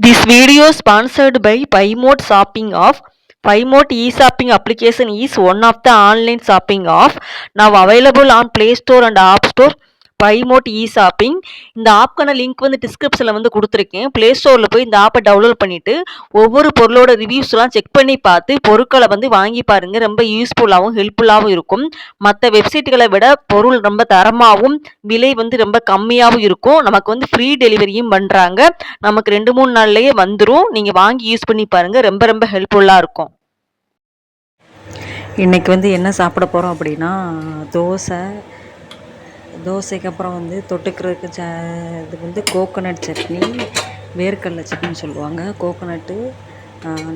This video is sponsored by PayMode Shopping Off. PayMode e-shopping application is one of the online shopping app now available on Play Store and App Store. PayMode e-shopping இந்த ஆப்க்கான link வந்து டிஸ்கிரிப்ஷனில் வந்து கொடுத்துருக்கேன். Play ஸ்டோரில் போய் இந்த ஆப்பை download பண்ணிவிட்டு ஒவ்வொரு பொருளோட ரிவ்யூஸ்லாம் செக் பண்ணி பார்த்து பொருட்களை வந்து வாங்கி பாருங்கள். ரொம்ப யூஸ்ஃபுல்லாகவும் ஹெல்ப்ஃபுல்லாகவும் இருக்கும். மற்ற வெப்சைட்டுகளை விட பொருள் ரொம்ப தரமாகவும் விலை வந்து ரொம்ப கம்மியாகவும் இருக்கும். நமக்கு வந்து ஃப்ரீ டெலிவரியும் பண்ணுறாங்க. நமக்கு 2-3 நாள்லயே வந்துரும். நீங்க வாங்கி யூஸ் பண்ணி பாருங்க. ரொம்ப ரொம்ப ஹெல்ப்ஃபுல்லா இருக்கும். இன்றைக்கி வந்து என்ன சாப்பிட போகிறோம் அப்படின்னா தோசைக்கு அப்புறம் வந்து தொட்டுக்கிறதுக்கு இது வந்து கோகோனட் சட்னி, வேர்க்கடலை சட்னின்னு சொல்லுவாங்க. கோகோனட்டு,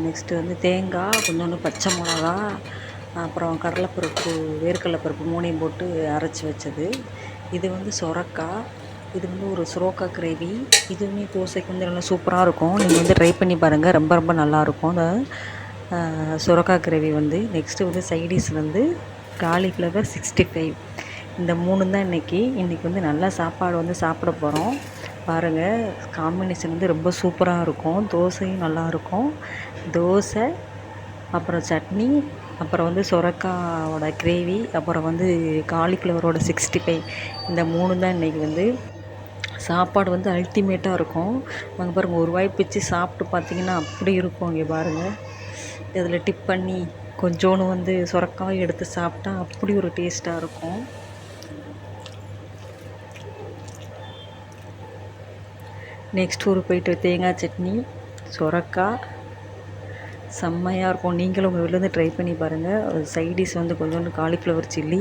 நெக்ஸ்ட்டு வந்து தேங்காய், கொஞ்சோண்டு பச்சை மிளகா, அப்புறம் கடலைப்பருப்பு, வேர்க்கடலை பருப்பு 3ஐயும் போட்டு அரைச்சி வச்சது. இது வந்து சொரக்காய், இது வந்து ஒரு சுரோக்கா கிரேவி. இதுவுமே தோசைக்கு வந்து நல்லா சூப்பராக இருக்கும். நீங்கள் வந்து ட்ரை பண்ணி பாருங்கள். ரொம்ப ரொம்ப நல்லாயிருக்கும் இந்த சுரோக்கா கிரேவி வந்து. நெக்ஸ்ட்டு வந்து சைடிஷ் வந்து காலிஃப்ளவர் 65. இந்த 3 தான் இன்றைக்கி வந்து நல்லா சாப்பாடு வந்து சாப்பிட போகிறோம். பாருங்கள், காம்பினேஷன் வந்து ரொம்ப சூப்பராக இருக்கும். தோசையும் நல்லாயிருக்கும். தோசை, அப்புறம் சட்னி, அப்புறம் வந்து சுரக்காவோட கிரேவி, அப்புறம் வந்து காலிஃப்ளவரோட 65. இந்த 3 தான் இன்றைக்கி வந்து சாப்பாடு வந்து அல்டிமேட்டாக இருக்கும். அங்கே பாருங்கள், ஒரு வாய் பிச்சு சாப்பிட்டு பார்த்தீங்கன்னா அப்படி இருக்கும். இங்கே பாருங்கள், இதில் டிப் பண்ணி கொஞ்சோண்டு வந்து சுரக்காய் எடுத்து சாப்பிட்டா அப்படி ஒரு டேஸ்ட்டாக இருக்கும். நெக்ஸ்ட் ஒரு போயிட்டு தேங்காய் சட்னி, சுரக்காய் செம்மையாக இருக்கும். நீங்களும் உங்கள் வீட்டில் வந்து ட்ரை பண்ணி பாருங்கள். சைடிஷ் வந்து கொஞ்சோண்டு காலிஃப்ளவர் சில்லி.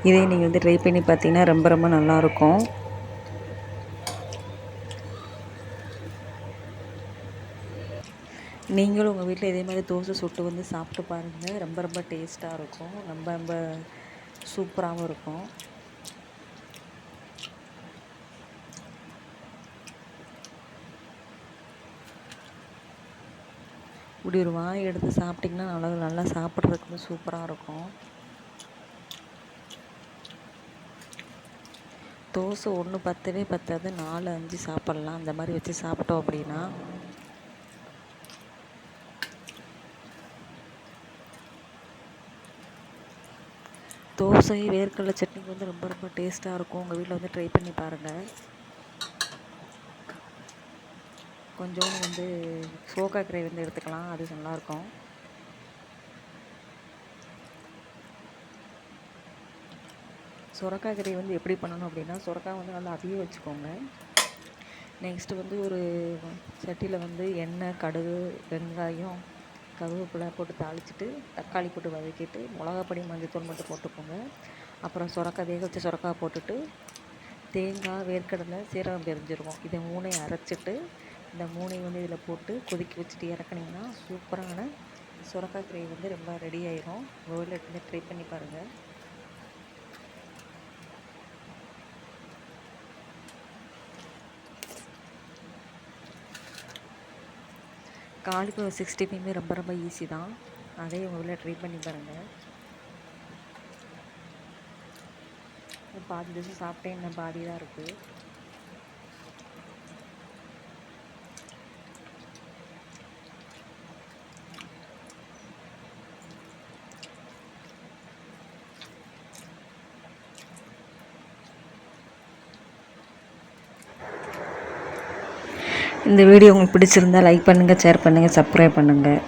இதே நீங்கள் வந்து ட்ரை பண்ணி பார்த்தீங்கன்னா ரொம்ப ரொம்ப நல்லாயிருக்கும். நீங்களும் உங்கள் வீட்டில் இதே மாதிரி தோசை சுட்டு வந்து சாப்பிட்டு பாருங்கள். ரொம்ப ரொம்ப டேஸ்ட்டாக இருக்கும். ரொம்ப ரொம்ப சூப்பராகவும் இருக்கும். இப்படி ஒரு வாய் எடுத்து சாப்பிட்டிங்கன்னா நல்லா சாப்பிட்றதுக்கு வந்து சூப்பராக இருக்கும். தோசை ஒன்று பத்தவே பத்தாது, 4-5 சாப்பிட்லாம். அந்த மாதிரி வச்சு சாப்பிட்டோம் அப்படின்னா. தோசை, வேர்க்கடலை சட்னிக்கு வந்து ரொம்ப ரொம்ப டேஸ்ட்டாக இருக்கும். உங்கள் வீட்டில் வந்து ட்ரை பண்ணி பாருங்கள். கொஞ்சோண்டு வந்து சோக்கா கிரேவி வந்து எடுத்துக்கலாம், அது நல்லாயிருக்கும். சுரக்காய் கிரேவி வந்து எப்படி பண்ணணும் அப்படின்னா, சுரக்காய் வந்து நல்லா அவிய வச்சுக்கோங்க. நெக்ஸ்ட்டு வந்து ஒரு சட்டியில் வந்து எண்ணெய், கடுகு, வெங்காயம், கருவேப்பிலை போட்டு தாளிச்சிட்டு தக்காளி போட்டு வதக்கிட்டு மிளகாப்பொடி, மஞ்சள்தூள் மட்டும் போட்டுக்கோங்க. அப்புறம் சுரக்காய், வேக வச்ச சுரக்காய் போட்டுட்டு தேங்காய், வேர்க்கடலை, சீரகம் தெரிஞ்சிருக்கும். இதை 3ஐயும் அரைச்சிட்டு இந்த 3ஐயும் வந்து இதில் போட்டு கொதிக்க வச்சுட்டு இறக்குனிங்கன்னா சூப்பரான சுரக்காய் கிரேவி வந்து ரொம்ப ரெடி ஆயிரும். உங்கள் வீட்டில் ட்ரை பண்ணி பாருங்கள். காலிஃப்ளவர் 65 ரொம்ப ரொம்ப ஈஸி தான். அதே உங்கள் வீட்டில் ட்ரை பண்ணி பாருங்கள். பாதி தோசை சாப்பிட்டேன், இன்னும் பாதி தான் இருக்குது. இந்த வீடியோ உங்களுக்கு பிடிச்சிருந்தா லைக் பண்ணுங்கள், ஷேர் பண்ணுங்கள், சப்ஸ்கிரைப் பண்ணுங்கள்.